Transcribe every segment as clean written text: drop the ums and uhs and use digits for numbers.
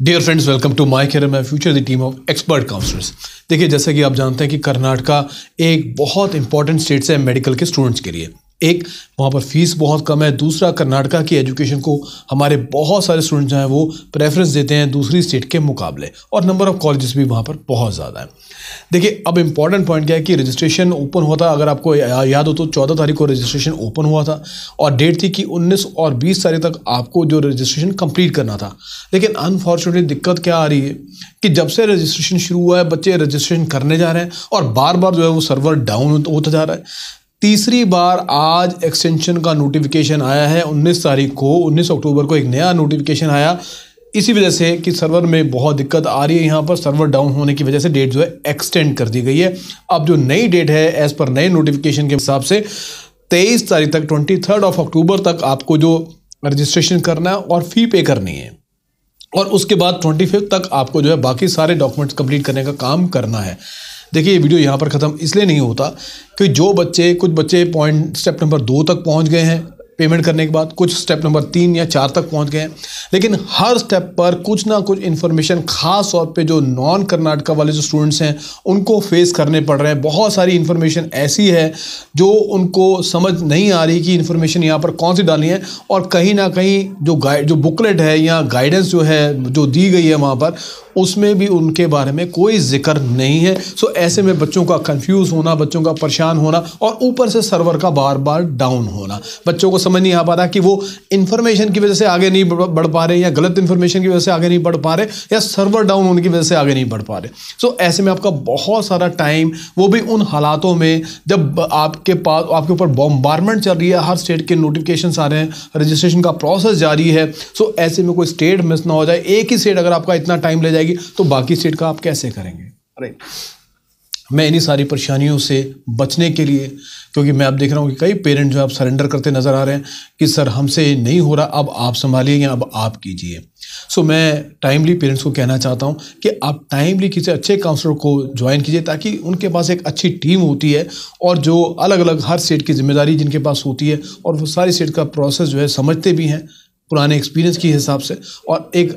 Dear friends, welcome to my career my future the team of expert counsellors. देखिए, जैसा कि आप जानते हैं कि कर्नाटका एक बहुत इंपॉर्टेंट स्टेट है मेडिकल के स्टूडेंट्स के लिए। एक, वहाँ पर फीस बहुत कम है। दूसरा, कर्नाटका की एजुकेशन को हमारे बहुत सारे स्टूडेंट जो हैं वो प्रेफरेंस देते हैं दूसरी स्टेट के मुकाबले, और नंबर ऑफ़ कॉलेजेस भी वहाँ पर बहुत ज़्यादा है। देखिए, अब इम्पॉर्टेंट पॉइंट क्या है कि रजिस्ट्रेशन ओपन हुआ था, अगर आपको याद हो तो 14 तारीख को रजिस्ट्रेशन ओपन हुआ था और डेट थी कि 19 और 20 तारीख तक आपको जो रजिस्ट्रेशन कंप्लीट करना था। लेकिन अनफॉर्चुनेटली दिक्कत क्या आ रही है कि जब से रजिस्ट्रेशन शुरू हुआ है, बच्चे रजिस्ट्रेशन करने जा रहे हैं और बार बार जो है वो सर्वर डाउन होता जा रहा है। तीसरी बार आज एक्सटेंशन का नोटिफिकेशन आया है 19 तारीख को, 19 अक्टूबर को एक नया नोटिफिकेशन आया। इसी वजह से कि सर्वर में बहुत दिक्कत आ रही है, यहाँ पर सर्वर डाउन होने की वजह से डेट जो है एक्सटेंड कर दी गई है। अब जो नई डेट है एज़ पर नए नोटिफिकेशन के हिसाब से 23 तारीख तक, 23 अक्टूबर तक आपको जो रजिस्ट्रेशन करना है और फ़ी पे करनी है, और उसके बाद 25 तक आपको जो है बाकी सारे डॉक्यूमेंट्स कंप्लीट करने का काम करना है। देखिए, ये वीडियो यहाँ पर ख़त्म इसलिए नहीं होता कि कुछ बच्चे पॉइंट स्टेप नंबर 2 तक पहुँच गए हैं पेमेंट करने के बाद, कुछ स्टेप नंबर 3 या 4 तक पहुंच गए हैं, लेकिन हर स्टेप पर कुछ ना कुछ इन्फॉर्मेशन खास तौर पे जो नॉन कर्नाटका वाले जो स्टूडेंट्स हैं उनको फेस करने पड़ रहे हैं। बहुत सारी इन्फॉर्मेशन ऐसी है जो उनको समझ नहीं आ रही कि इन्फॉर्मेशन यहाँ पर कौन सी डालनी है, और कहीं ना कहीं जो बुकलेट है या गाइडेंस जो है जो दी गई है वहाँ पर, उसमें भी उनके बारे में कोई जिक्र नहीं है। सो ऐसे में बच्चों का कंफ्यूज होना, बच्चों का परेशान होना, और ऊपर से सर्वर का बार बार डाउन होना, बच्चों को समझ नहीं आ पा रहा कि वो इन्फॉर्मेशन की वजह से आगे नहीं बढ़ पा रहे, या गलत इन्फॉर्मेशन की वजह से आगे नहीं बढ़ पा रहे, या सर्वर डाउन होने की वजह से आगे नहीं बढ़ पा रहे। सो ऐसे में आपका बहुत सारा टाइम, वो भी उन हालातों में जब आपके ऊपर बॉम्बारमेंट चल रही है, हर स्टेट के नोटिफिकेशन आ रहे हैं, रजिस्ट्रेशन का प्रोसेस जारी है। सो ऐसे में कोई स्टेट मिस ना हो जाए। एक ही स्टेट अगर आपका इतना टाइम ले जाएगी तो बाकी स्टेट का आप कैसे करेंगे? राइट। मैं इन्हीं सारी परेशानियों से बचने के लिए, क्योंकि मैं अब देख रहा हूँ कि कई पेरेंट जो आप सरेंडर करते नज़र आ रहे हैं कि सर हमसे नहीं हो रहा, अब आप संभालिए या अब आप कीजिए। सो मैं टाइमली पेरेंट्स को कहना चाहता हूँ कि आप टाइमली किसी अच्छे काउंसलर को ज्वाइन कीजिए, ताकि उनके पास एक अच्छी टीम होती है और जो अलग अलग हर स्टेट की जिम्मेदारी जिनके पास होती है, और वो सारी स्टेट का प्रोसेस जो है समझते भी हैं पुराने एक्सपीरियंस के हिसाब से, और एक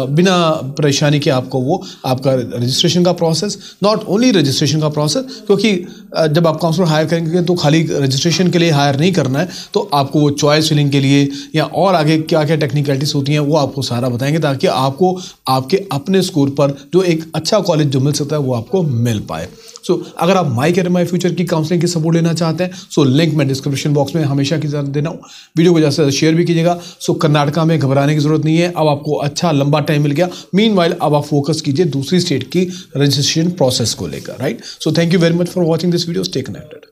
बिना परेशानी के आपको वो आपका रजिस्ट्रेशन का प्रोसेस, नॉट ओनली रजिस्ट्रेशन का प्रोसेस, क्योंकि जब आप काउंसलर हायर करेंगे तो खाली रजिस्ट्रेशन के लिए हायर नहीं करना है, तो आपको वो चॉइस फिलिंग के लिए या और आगे क्या क्या टेक्निकलिटीज़ होती हैं वो आपको सारा बताएंगे, ताकि आपको आपके अपने स्कोर पर जो एक अच्छा कॉलेज जो मिल सकता है वो आपको मिल पाए। सो अगर आप माय करियर माय फ्यूचर की काउंसलिंग की सपोर्ट लेना चाहते हैं, सो लिंक मैं डिस्क्रिप्शन बॉक्स में हमेशा की तरह देना हूँ। वीडियो को ज़्यादा से ज़्यादा शेयर भी कीजिएगा। सो कर्नाटका में घबराने की जरूरत नहीं है, अब आपको अच्छा लंबा टाइम मिल गया। मीनवाइल अब आप फोकस कीजिए दूसरी स्टेट की रजिस्ट्रेशन प्रोसेस को लेकर। Right. So thank you very much for watching this video. Stay connected.